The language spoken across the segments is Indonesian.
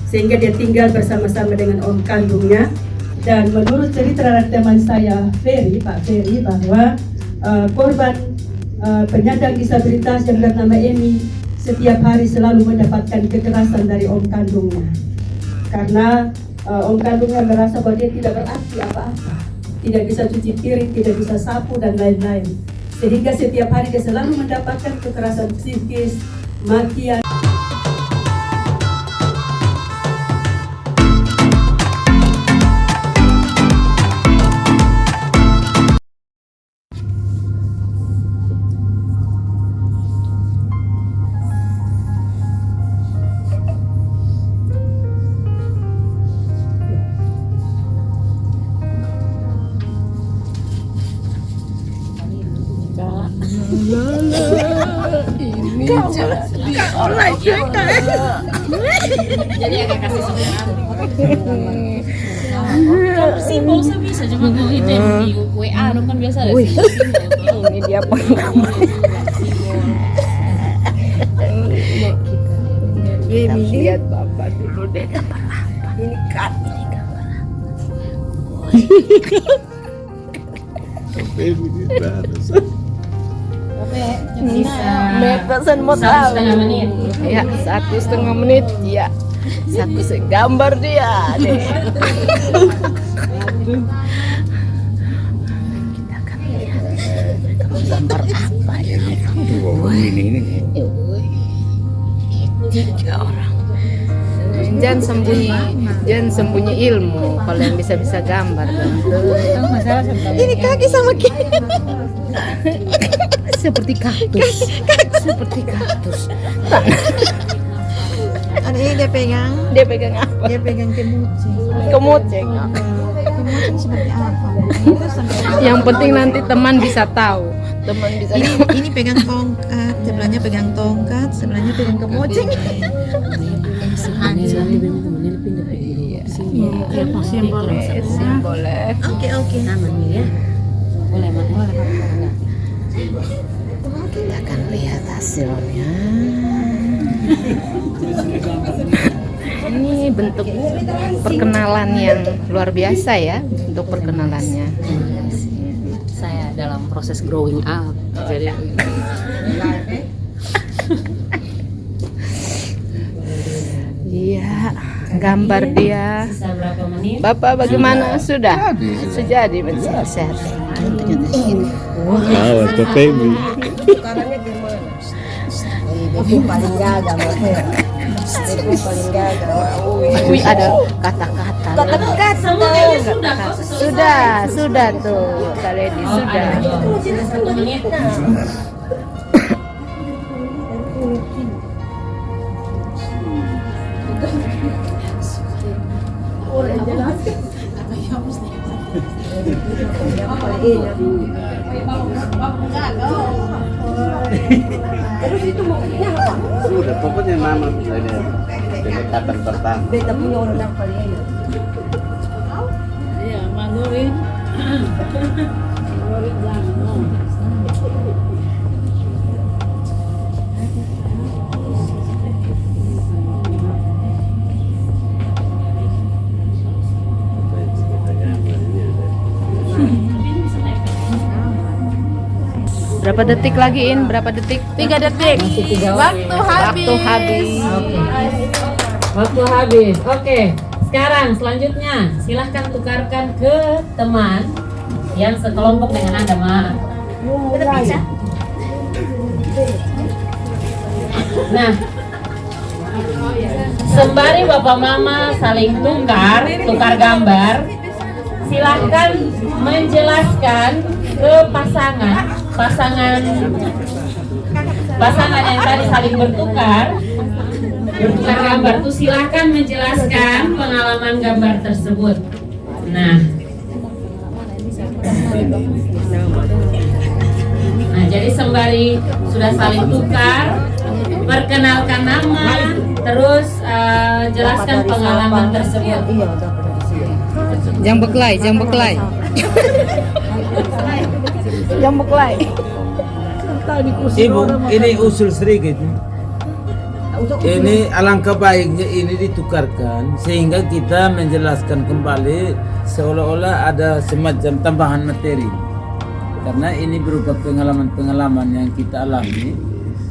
sehingga dia tinggal bersama-sama dengan om kandungnya. Dan menurut cerita teman saya Pak Ferry, bahwa korban penyandang disabilitas yang bernama Emi setiap hari selalu mendapatkan kekerasan dari om kandungnya, karena om kandungnya merasa bahwa dia tidak berarti apa-apa, tidak bisa cuci piring, tidak bisa sapu dan lain-lain, sehingga setiap hari dia selalu mendapatkan kekerasan psikis, makian. Ini online cerita. Jadi agak kasih semangat. Simpel sih bisa, cuma kalau itu yang di WA kan biasa ada. Ini dia pengalaman. Ini lihat bapak dulu deh gambar apa. Ini kan Metasan mau tahu. 1,5 menit. Ya, 1,5 menit. Ya, satu gambar dia. Deh. Kita akan lihat gambar apa ini. Tiga orang. Jangan sembunyi ilmu. Kalau yang bisa gambar. Ini kaki sama kaki. Seperti kaktus. Seperti kaktus. Ada ini dia pegang apa? Dia pegang kemucing. Kemucing. Kemucing seperti apa? Yang penting nanti teman bisa tahu. Ini pegang tongkat, sebelahnya pegang tongkat, sebelahnya pegang kemucing. Boleh. Oke. Namanya ya. Boleh. Kita akan lihat hasilnya. Ini bentuk perkenalan yang luar biasa ya, untuk perkenalannya. Saya dalam proses growing up. Jadi Iya, gambar dia. sisa berapa menit? Bapak bagaimana? Sudah jadi sehat. Wow, it's the baby. Ibu paling gagal, Ibu paling gagal. Wih, ada kata-kata. Semuanya sudah kok sesuai. Sudah tuh, Kak Lady, sudah. 1 menit. Sudah, pokoknya nama misalnya pendekatan pertama. Beta punya orang yang paling enak. Iya, maluin. Berapa detik lagi, In? Berapa detik? 3 detik. Waktu habis. Waktu habis. Oke. Sekarang selanjutnya silahkan tukarkan ke teman yang sekelompok dengan Anda, Ma. Nah, sembari Bapak Mama saling tukar gambar, silahkan menjelaskan ke pasangan yang tadi saling bertukar gambar tuh, silahkan menjelaskan pengalaman gambar tersebut. Nah, jadi sembari sudah saling tukar, perkenalkan nama, terus jelaskan pengalaman tersebut. Jangan beklai. Ibu, ini usul sedikit. Ini alangkah baiknya ini ditukarkan sehingga kita menjelaskan kembali seolah-olah ada semacam tambahan materi. Karena ini berupa pengalaman-pengalaman yang kita alami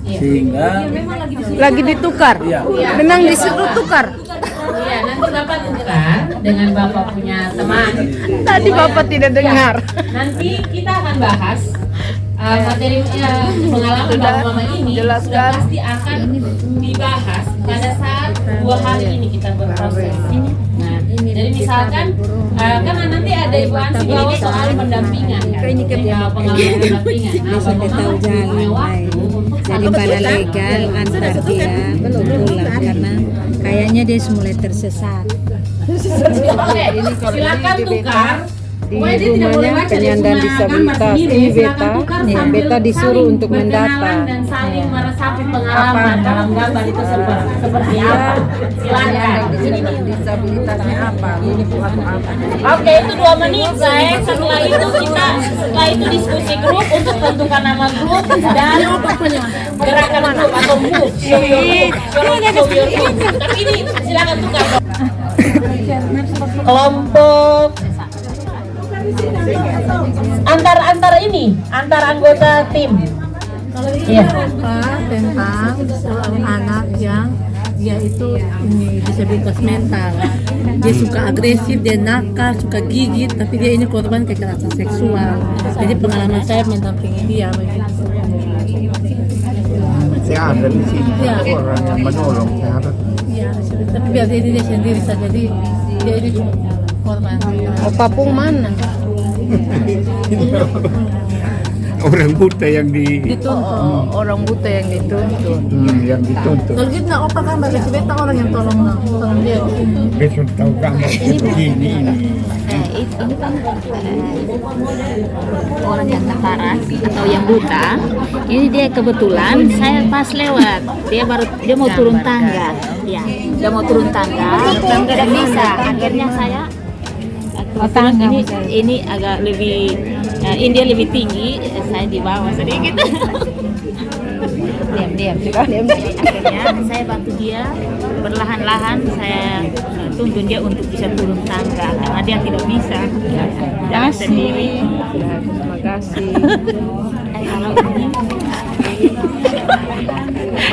sehingga Lagi ditukar. Iya. Memang disuruh tukar. Iya, nanti Bapak tukar dengan Bapak punya teman. Tadi Bapak tidak dengar. Nanti kita akan bahas materi pengalaman Bapak Mama ini sudah pasti akan dibahas pada saat 2 hari ini kita berproses. Nah, jadi misalkan kan nanti ada Ibu Ansi bawa soal pendampingan kan, pengalaman pendampingan. Nah, Bapak Mama punya waktu untuk Jadi pada legal antar dia pulang karena kayaknya dia mulai tersesat. Oke, silakan tukar. Di Pokoknya dia tidak boleh rumahnya baca, dia penyandang cuma gambar disabilitas sendiri. ini Silakan beta, tukar nih sambil beta disuruh saling untuk berkenalan mendata. dan saling meresapi pengalaman dalam gambar itu seperti apa. Silakan. Disabilitasnya apa? Ini atau apa? Oke, itu 2 menit saya. Setelah itu diskusi grup untuk tentukan nama grup dan gerakan grup atau move. Show your move. Tapi ini silakan tukar. Kelompok antar anggota tim. Iya. Tentang seorang anak yang dia itu ini disabilitas mental. Dia suka agresif, dia nakal, suka gigit, tapi dia ini korban kekerasan seksual. Jadi pengalaman saya mendampingi dia begitu. Saya ada di sini orang yang menolong saya harus. Ya, tapi biar dia sendiri saja, jadi dia ini korban. Apapun mana? Orang buta yang Oh, orang buta yang dituntut. yang dituntut. Kalau gitu nggak opa kan bagi si beta orang yang tolong dia. Besok tahu gambar begini ini. Ini kan orang yang katarak atau yang buta. Ini dia kebetulan saya pas lewat. Dia mau turun tangga. Ya, dia mau turun tangga. Tidak bisa. Akhirnya saya ini agak lebih India lebih tinggi, saya di bawah sedikit. Diam. Akhirnya saya bantu dia perlahan-lahan, saya tuntun dia untuk bisa turun tangga karena dia tidak bisa jalan sendiri. Terima kasih.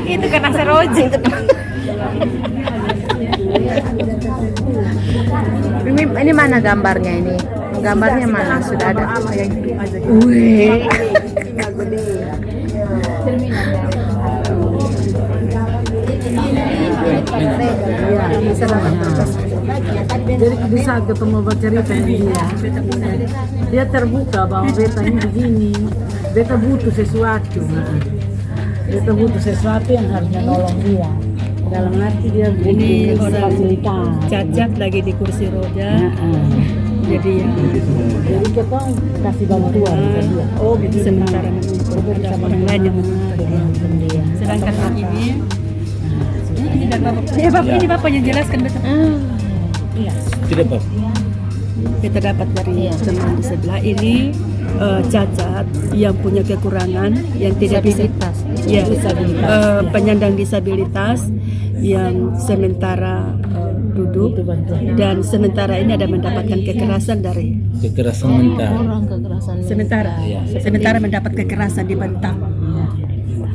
Itu karena seroji. Ini mana gambarnya ini? Gambarnya mana? Sudah ada. Wih. Jadi di saat ketemu bercerita dengan dia terbuka bahwa beta ini begini, beta butuh sesuatu, yang harus menolong dia. Dalam arti dia Ini butuh orang fasilitas. cacat lagi di kursi roda. Jadi yang Jadi kita kasih bantuan ke dia. oh gitu sementara menunggu ada orang lain yang menuntut dia. Sedangkan ini ini bapak yang jelaskan betul. tidak apa. Kita dapat dari teman di sebelah ini cacat yang punya kekurangan yang tidak bisa penyandang disabilitas yang sementara duduk dan sementara ini ada mendapatkan kekerasan dari Kekerasan mental. sementara mendapat kekerasan dibentak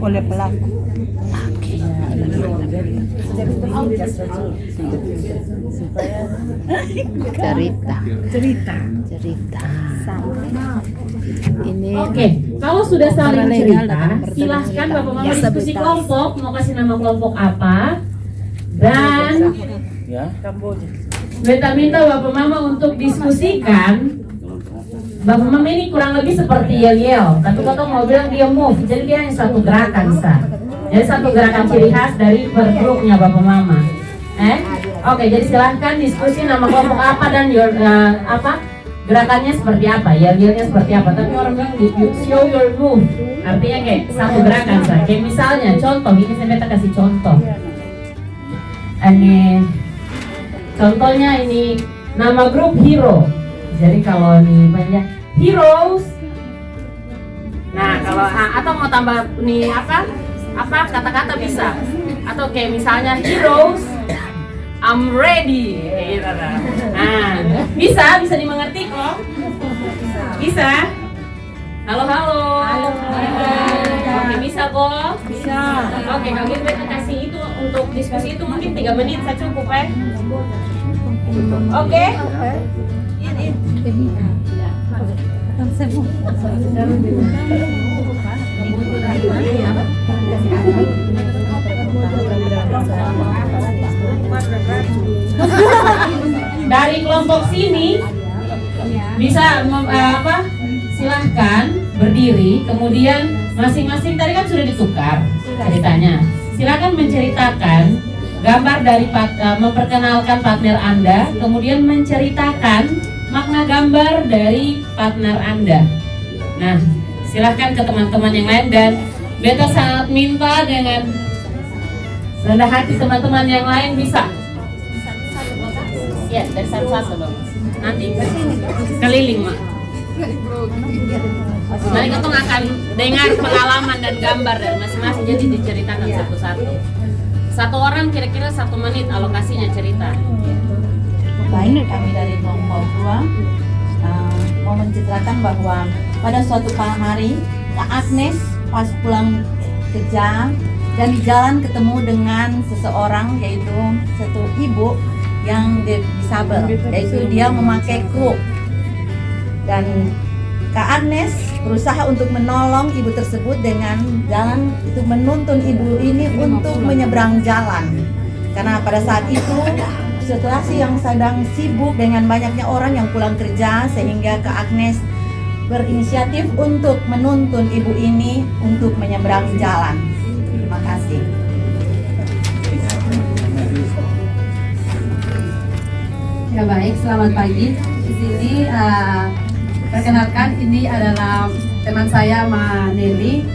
oleh pelaku. Cerita. Ini Oke, kalau sudah saling cerita, silahkan Bapak Mama diskusi kelompok, mau kasih nama kelompok apa. Dan Ya. beta minta Bapak Mama untuk diskusikan. Bapak Mama ini kurang lebih seperti yel-yel, tapi Kakak mau bilang dia move, jadi dia hanya satu gerakan sah. Jadi satu gerakan ciri khas dari per grupnya Bapak Mama. Oke, jadi silahkan diskusi nama kelompok apa dan gerakannya seperti apa, yel-yelnya seperti apa. Tapi orang bilang show your move, artinya kayak satu gerakan sah. Kayak misalnya contoh, ini saya beta kasih contoh. Ini contohnya ini nama grup Hero. Jadi kalau ini banyak Heroes. Nah, kalau atau mau tambah nih apa kata-kata bisa. Atau kayak misalnya heroes, I'm ready. Gitu. Nah, bisa dimengerti kok. Bisa. Halo. Oke, bisa kok. Bisa. Oke, kalau gitu kita kasih itu untuk diskusi itu mungkin 3 menit saya cukup ya. Oke. Dari kelompok sini bisa silahkan berdiri, kemudian masing-masing tadi kan sudah ditukar ceritanya. Silahkan menceritakan gambar dari memperkenalkan partner Anda, kemudian menceritakan makna gambar dari partner Anda. Nah, silahkan ke teman-teman yang lain, dan beta sangat minta dengan rendah hati teman-teman yang lain bisa. Ya, dari satu-satu dong. Nanti keliling, Mak. Nanti kita akan dengar pengalaman dan gambar dari masing-masing, jadi diceritakan satu-satu. Satu orang kira-kira 1 menit alokasinya cerita. Baik, kami dari kelompok 2 mau menceritakan bahwa pada suatu hari Kak Agnes pas pulang kerja dan di jalan ketemu dengan seseorang, yaitu satu ibu yang disabel, yaitu dia memakai kruk, dan Kak Agnes berusaha untuk menolong ibu tersebut dengan jalan itu, menuntun ibu ini untuk menyeberang jalan, karena pada saat itu situasi yang sedang sibuk dengan banyaknya orang yang pulang kerja, sehingga Kak Agnes berinisiatif untuk menuntun ibu ini untuk menyeberang jalan. Terima kasih. Ya baik, selamat pagi. Di sini perkenalkan, ini adalah teman saya, Ma Nelly.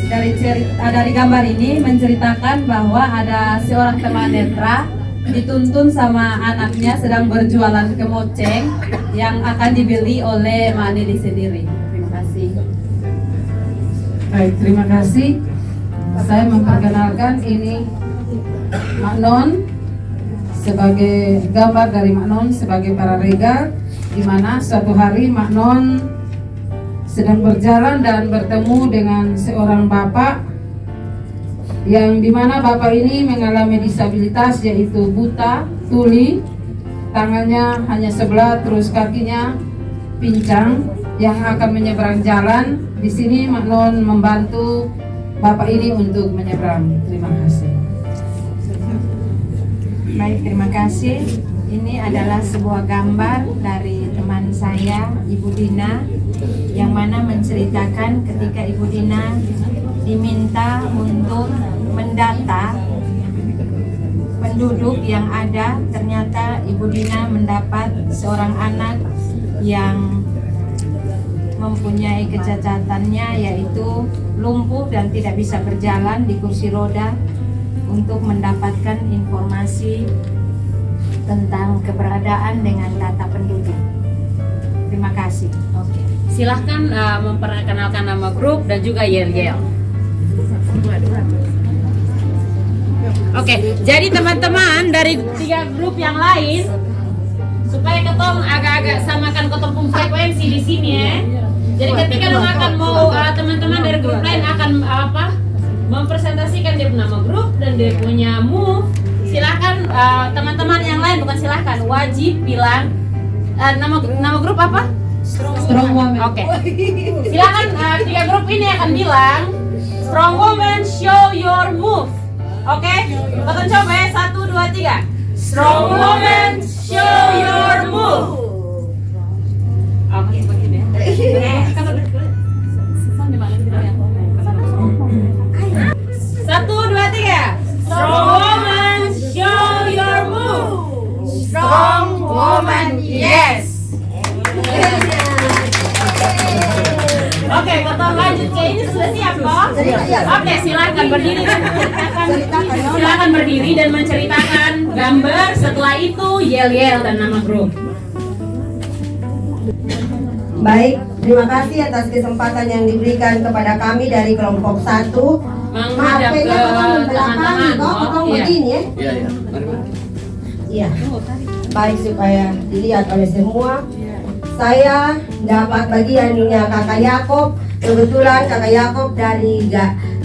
Dari gambar ini menceritakan bahwa ada seorang teman netra dituntun sama anaknya sedang berjualan kemoceng yang akan dibeli oleh Ma Nelly sendiri. Terima kasih. Baik, terima kasih. Saya memperkenalkan ini Mak Non, sebagai gambar dari Mak Non sebagai pararegal, di mana suatu hari Mak Non sedang berjalan dan bertemu dengan seorang bapak yang dimana bapak ini mengalami disabilitas, yaitu buta, tuli, tangannya hanya sebelah, terus kakinya pincang, yang akan menyeberang jalan. Di sini Mak Non membantu bapak ini untuk menyeberang. Terima kasih. Baik, terima kasih. Ini adalah sebuah gambar dari teman saya, Ibu Dina, yang mana menceritakan ketika Ibu Dina diminta untuk mendata penduduk yang ada, ternyata Ibu Dina mendapat seorang anak yang mempunyai kecacatannya, yaitu lumpuh dan tidak bisa berjalan di kursi roda, untuk mendapatkan informasi tentang keberadaan dengan data penduduk. Terima kasih. Oke. Silahkan memperkenalkan nama grup dan juga yel-yel. Oke, jadi teman-teman dari 3 grup yang lain, supaya ketong agak-agak samakan ketempung frekuensi di sini ya. Jadi ketika dong akan mau teman-teman dari grup lain akan mempresentasikan dia nama grup dan dia punya move, silahkan teman-teman yang lain, bukan silahkan, wajib bilang nama grup apa? Strong Woman. Oke. Silahkan 3 grup ini akan bilang Strong Woman, show your move. Oke, kita coba ya, 1, 2, 3. Strong Woman, show your move. Oke, begini. 1, 2, 3. Strong woman, show your move. Strong woman, yes. Oke, kita lanjut ke ini, sudah siap kok? Oke, silakan berdiri dan menceritakan. Silakan berdiri dan menceritakan gambar. Setelah itu yel-yel dan nama grup. Baik, terima kasih atas kesempatan yang diberikan kepada kami dari kelompok 1 menghadap ke teman-teman. Oh, iya. Iya, iya. Mari, mari. Iya, baik supaya dilihat oleh semua. Saya dapat bagiannya Kakak Yakob. Kebetulan Kakak Yakob dari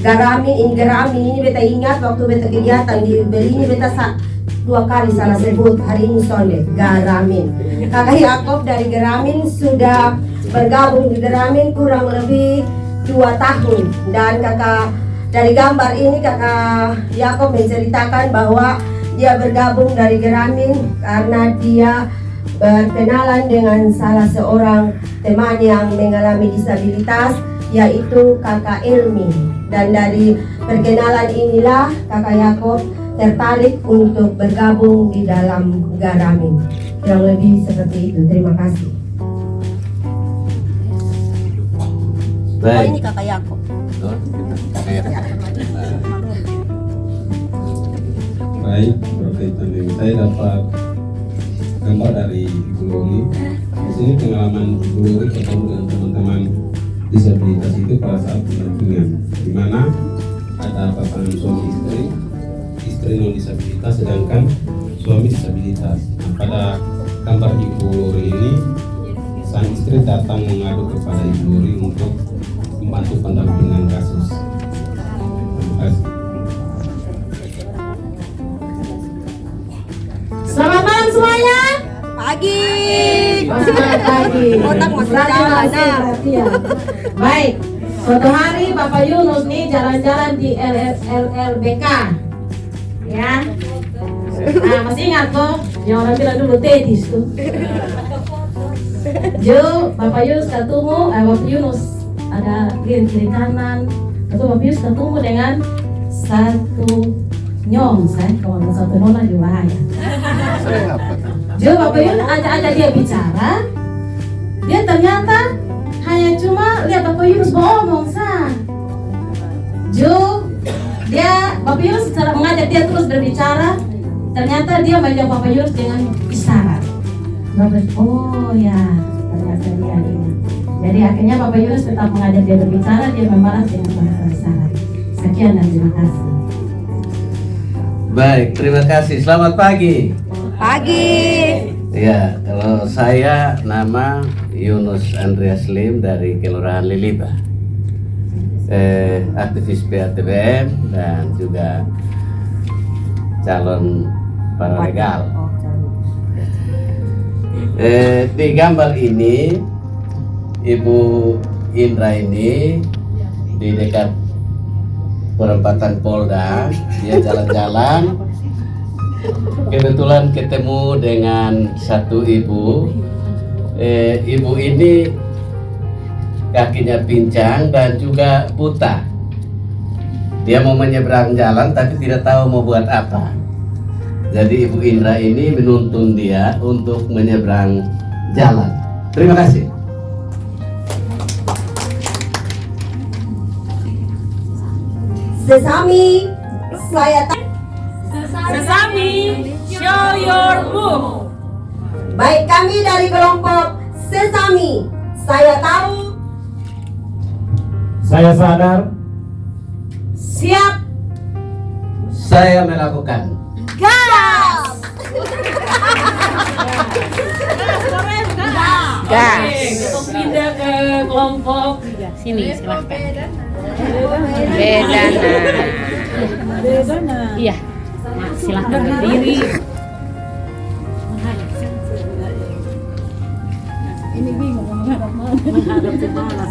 Garamin. Ini Garamin ini beta ingat waktu beta kegiatan di Beli ini beta 2 kali salah sebut hari ini Sonde Garamin. Kakak Yakob dari Garamin sudah bergabung di Garamin kurang lebih 2 tahun, dan kakak dari gambar ini Kakak Yakob menceritakan bahwa dia bergabung dari Garamin karena dia berkenalan dengan salah seorang teman yang mengalami disabilitas, yaitu Kakak Elmi. Dan dari perkenalan inilah Kakak Yakob tertarik untuk bergabung di dalam Garamin. Kurang lebih seperti itu. Terima kasih. Baik. Ini Kakak Yakob. Baik, berkaitan dengan saya dapat gambar dari Ibu Loli. Di sini pengalaman Ibu Loli ketemu dengan teman-teman disabilitas itu pada saat pendampingan, di mana ada pasangan suami istri non disabilitas sedangkan suami disabilitas. Nah, pada gambar Ibu Loli ini sang istri datang mengadu kepada Ibu Loli untuk membantu pendampingan kasus. Terima kasih. Selamat malam semuanya. Pagi. Selamat pagi. Otak masih jalan. Baik, suatu hari Bapak Yunus nih jalan-jalan di LLBK, ya. Nah, masih ingat tuh yang orang bilang dulu tetis tuh. Bapak Yunus ketemu, Bapak Yunus ada kiri kanan, itu Bapak Yunus ketemu dengan satu nyong, saya kalau satu nona juga bahaya. Bapak Yunus ajak dia bicara, dia ternyata hanya cuma lihat Bapak Yunus ngomong sah. Bapak Yunus secara mengajak dia terus berbicara, ternyata dia menjawab Bapak Yunus dengan isyarat. Oh ya, ternyata dia ini. Jadi akhirnya Bapak Yunus tetap mengajak dia berbicara, dia membalas dengan bahasa isyarat. Sekian dan terima kasih. Baik, terima kasih. Selamat pagi. Pagi. Ya, kalau saya nama Yunus Andreas Lim dari Kelurahan Liliba, aktivis PATBM dan juga calon paralegal. Di gambar ini Ibu Indra ini di dekat perempatan Polda, dia jalan-jalan, kebetulan ketemu dengan satu ibu. Ibu ini kakinya pincang dan juga buta. Dia mau menyeberang jalan tapi tidak tahu mau buat apa. Jadi Ibu Indra ini menuntun dia untuk menyeberang jalan. Terima kasih. Sesami, Sesami, show your move. Baik, kami dari kelompok Sesami. Saya tahu. Saya sadar. Siap. Saya melakukan. Gas. Gas. Kita pindah ke kelompok Sini silahkan. Bedana. Iya. Nah, silahkan berdiri. Ini bingung menghadap kemana.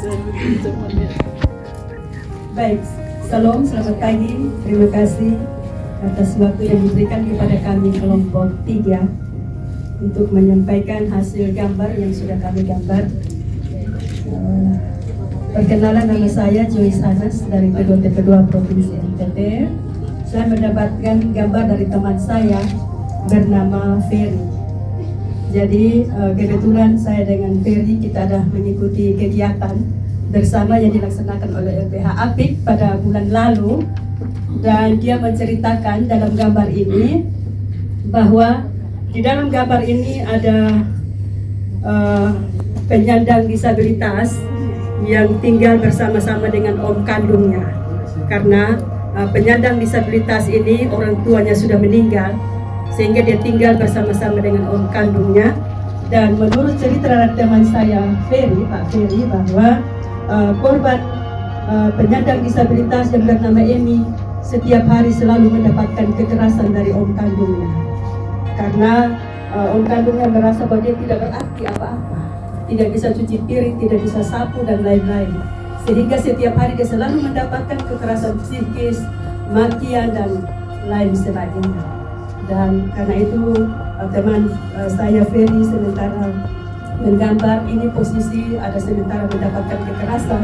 Baik, salam, selamat pagi. Terima kasih atas waktu yang diberikan kepada kami kelompok 3 untuk menyampaikan hasil gambar yang sudah kami gambar. Perkenalan, nama saya Joyce Hanas dari PDOT2 Provinsi NTT. Saya mendapatkan gambar dari teman saya bernama Ferry. Jadi kebetulan saya dengan Ferry kita ada mengikuti kegiatan bersama yang dilaksanakan oleh LBH Apik pada bulan lalu, dan dia menceritakan dalam gambar ini bahwa di dalam gambar ini ada penyandang disabilitas yang tinggal bersama-sama dengan om kandungnya karena penyandang disabilitas ini orang tuanya sudah meninggal, sehingga dia tinggal bersama-sama dengan om kandungnya. Dan menurut cerita teman saya Pak Ferry, bahwa korban penyandang disabilitas yang bernama Emi setiap hari selalu mendapatkan kekerasan dari om kandungnya, karena om kandungnya merasa bahwa dia tidak berarti apa-apa, tidak bisa cuci piring, tidak bisa sapu dan lain-lain, sehingga setiap hari dia selalu mendapatkan kekerasan psikis, makian dan lain sebagainya. Dan karena itu teman saya Ferry sementara menggambar ini posisi ada sementara mendapatkan kekerasan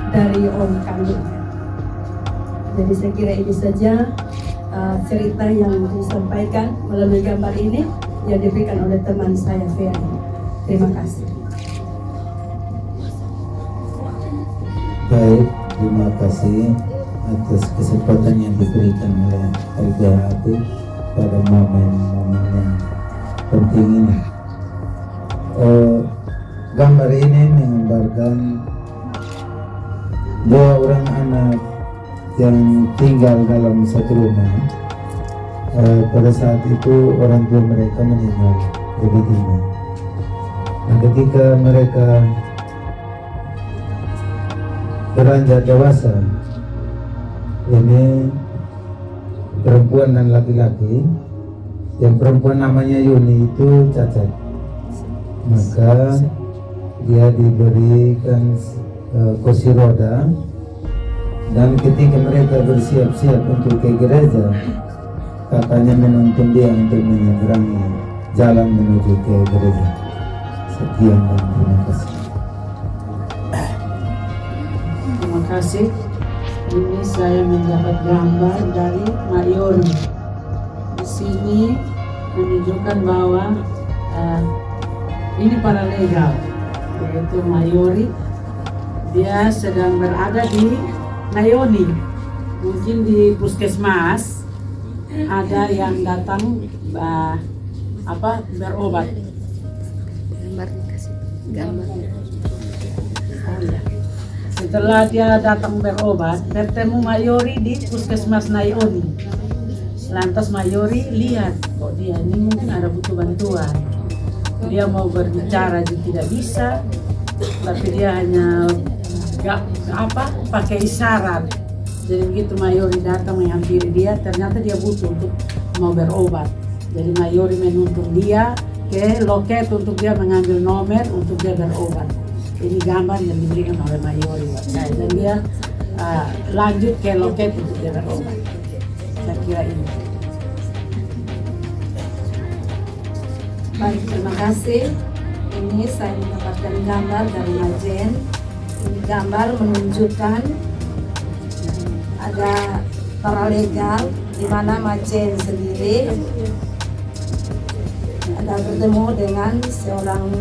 dari om kandungnya. Jadi saya kira ini saja cerita yang disampaikan melalui gambar ini yang diberikan oleh teman saya Ferry. Terima kasih. Baik, terima kasih atas kesempatan yang diberikan oleh Elga Atik pada momen-momen yang penting ini. Gambar ini menggambarkan dua orang anak yang tinggal dalam satu rumah. Pada saat itu orang tua mereka meninggal lebih dini. Nah, ketika mereka beranjak dewasa, ini perempuan dan laki-laki. Yang perempuan namanya Yuni itu cacat, maka dia diberikan kursi roda, dan ketika mereka bersiap-siap untuk ke gereja, kakaknya menuntun dia untuk menyeberangi jalan menuju ke gereja. Sekian dan terima kasih. Terima kasih. Ini saya mendapat gambar dari Mayori. Di sini menunjukkan bahwa ini paralegal, yaitu Mayori. Dia sedang berada di Nayoni, mungkin di puskesmas ada yang datang berobat. Gambar. Oh, ya. Setelah dia datang berobat, bertemu Mayori di puskesmas Nayoni. Lantas Mayori lihat kok dia ini mungkin ada butuh bantuan. Dia mau berbicara juga tidak bisa, tapi dia hanya pakai isyarat. Jadi begitu Mayori datang menghampiri dia, ternyata dia butuh untuk mau berobat. Jadi Mayori menuntun dia ke loket untuk dia mengambil nomor untuk dia berobat. Ini gambar yang diberikan oleh Mayori buat saya, dan dia lanjut ke loket untuk dia berobat. Saya kira ini. Baik, terima kasih. Ini saya mendapatkan gambar dari Majen. Ini gambar menunjukkan ada paralegal di mana Majen sendiri ada bertemu dengan seorang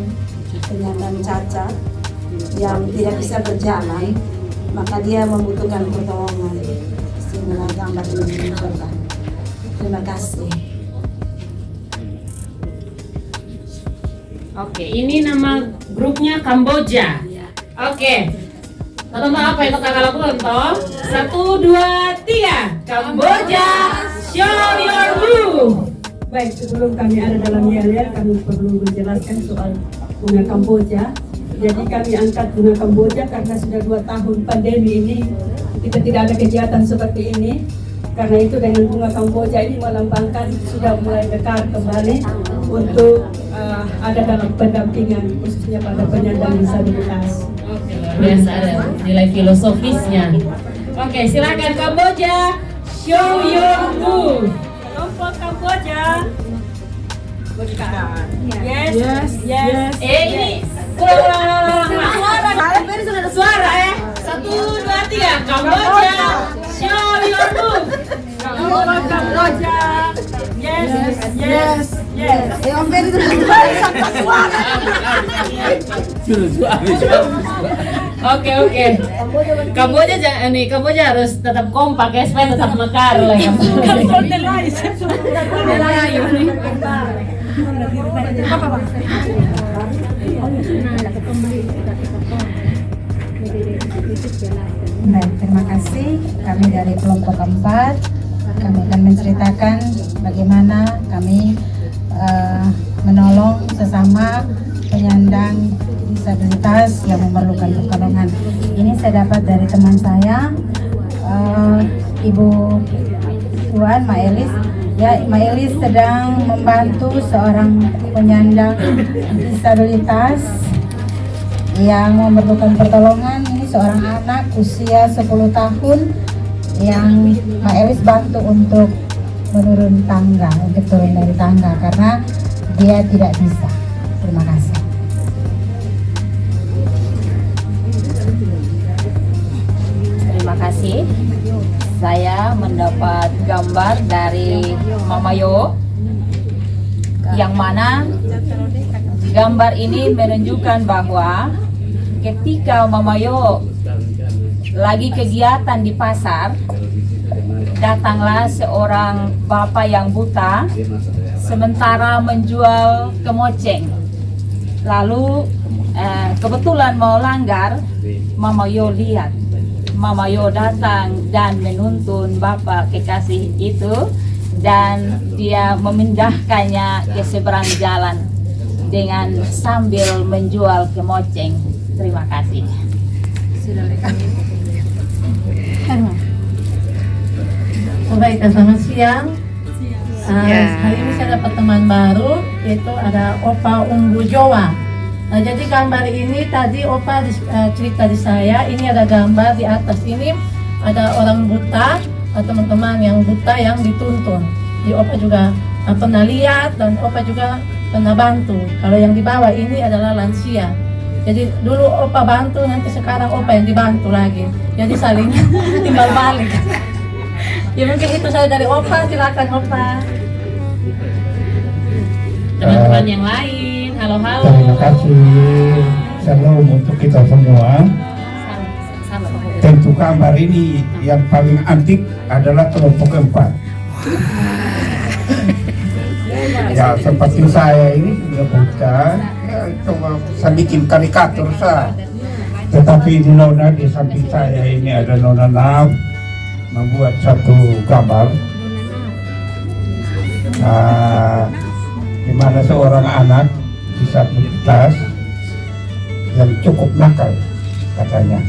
penyandang cacat yang tidak bisa berjalan, maka dia membutuhkan pertolongan. Sehingga gambar ini menunjukkan. Terima kasih. Oke, ini nama grupnya Kamboja. Oke. Tonton apa itu kakak lakukan toh? 1, 2, 3. Kamboja, show your move. Baik, sebelum kami ada dalam yel-yel, kami perlu menjelaskan soal bunga Kamboja. Jadi kami angkat bunga Kamboja karena sudah 2 tahun pandemi ini kita tidak ada kegiatan seperti ini. Karena itu dengan bunga Kamboja ini melambangkan sudah mulai dekat kembali untuk ada dalam pendampingan khususnya pada penyandang disabilitas. Oke, luar biasa, ada nilai filosofisnya. Oke, silakan Kamboja, show your move. Kelompok Kamboja. Bukan. Yes. Ini suara ya. 1, 2, 3. Kamboja, show your move. Kelompok Kamboja. Yes. Om Ferry sudah sampai suara. Oke. Kamboja jangan nih, Kamboja harus tetap kompak ya supaya tetap mekar lah ya. Baik, terima kasih. Kami dari kelompok 4, kami akan menceritakan bagaimana kami menolong sesama penyandang disabilitas yang memerlukan pertolongan. Ini saya dapat dari teman saya, Ibu Tuan Maelis. Ya, Maelis sedang membantu seorang penyandang disabilitas yang memerlukan pertolongan. Ini seorang anak usia 10 tahun yang Maelis bantu untuk menurun tangga, untuk turun dari tangga karena dia tidak bisa. Terima kasih. Terima kasih. Saya mendapat gambar dari Mama Yo, yang mana gambar ini menunjukkan bahwa ketika Mama Yo lagi kegiatan di pasar, datanglah seorang bapak yang buta sementara menjual kemoceng. Lalu kebetulan mau langgar, Mama Yo lihat. Mama Yo datang dan menuntun bapak kekasih itu, dan dia memindahkannya ke seberang jalan dengan sambil menjual kemoceng. Terima kasih. Baik, selamat siang. Hari ini saya dapat teman baru, yaitu ada Opa Umbu Jowa. Jadi gambar ini tadi Opa cerita di saya, ini ada gambar di atas ini ada orang buta, teman-teman yang buta yang dituntun. Jadi Opa juga pernah lihat dan Opa juga pernah bantu. Kalau yang di bawah ini adalah lansia. Jadi dulu Opa bantu, nanti sekarang Opa yang dibantu lagi. Jadi saling timbal balik. Ya mungkin itu saya dari Opa, silakan Opa. Teman-teman yang lain, halo-halo. Terima kasih. Shalom untuk kita semua. Tentu gambar ini yang paling antik adalah kelompok 4. Ya seperti saya ini sudah buta, ya, coba saya bikin karikatur saya. Tetapi Nona di samping saya ini ada Nona Naf membuat satu gambar di mana seorang anak disabilitas yang cukup nakal katanya,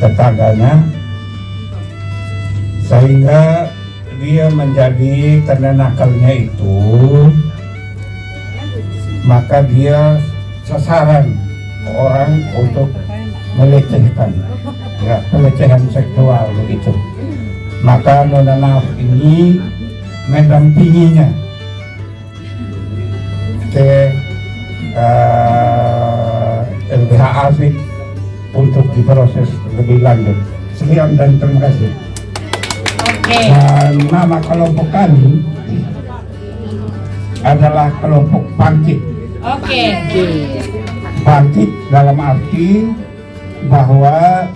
tetangganya, sehingga dia menjadi karena nakalnya itu maka dia sasaran orang untuk melecehkan, ya, pelecehan seksual begitu. Maka Nona Naf ini mendampinginya ke LBH Asik untuk diproses lebih lanjut. Sekian dan terima kasih. Dan nama kelompok kami adalah kelompok bangkit. Bangkit dalam arti bahwa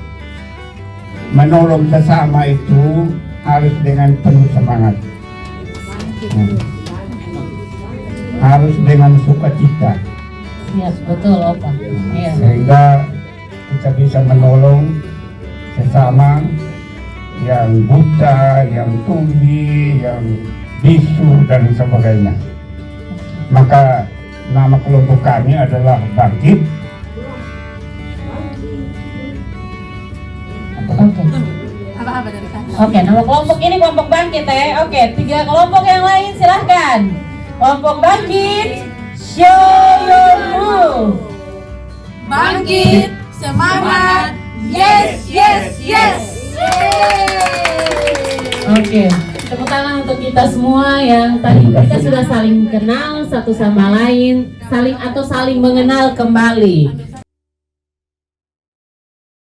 menolong sesama itu harus dengan penuh semangat, harus dengan sukacita. Yes, betul Opa. Iya. Sehingga kita bisa menolong sesama yang buta, yang tuli, yang bisu dan sebagainya. Maka nama kelompok kami adalah Bangkit. Oke, nama kelompok ini kelompok Bangkit ya. Oke, 3 kelompok yang lain silahkan. Kelompok Bangkit, show your move. Bangkit, semangat, yes, yes, yes. Oke, tepuk tangan untuk kita semua yang tadi kita sudah saling kenal satu sama lain, saling mengenal kembali.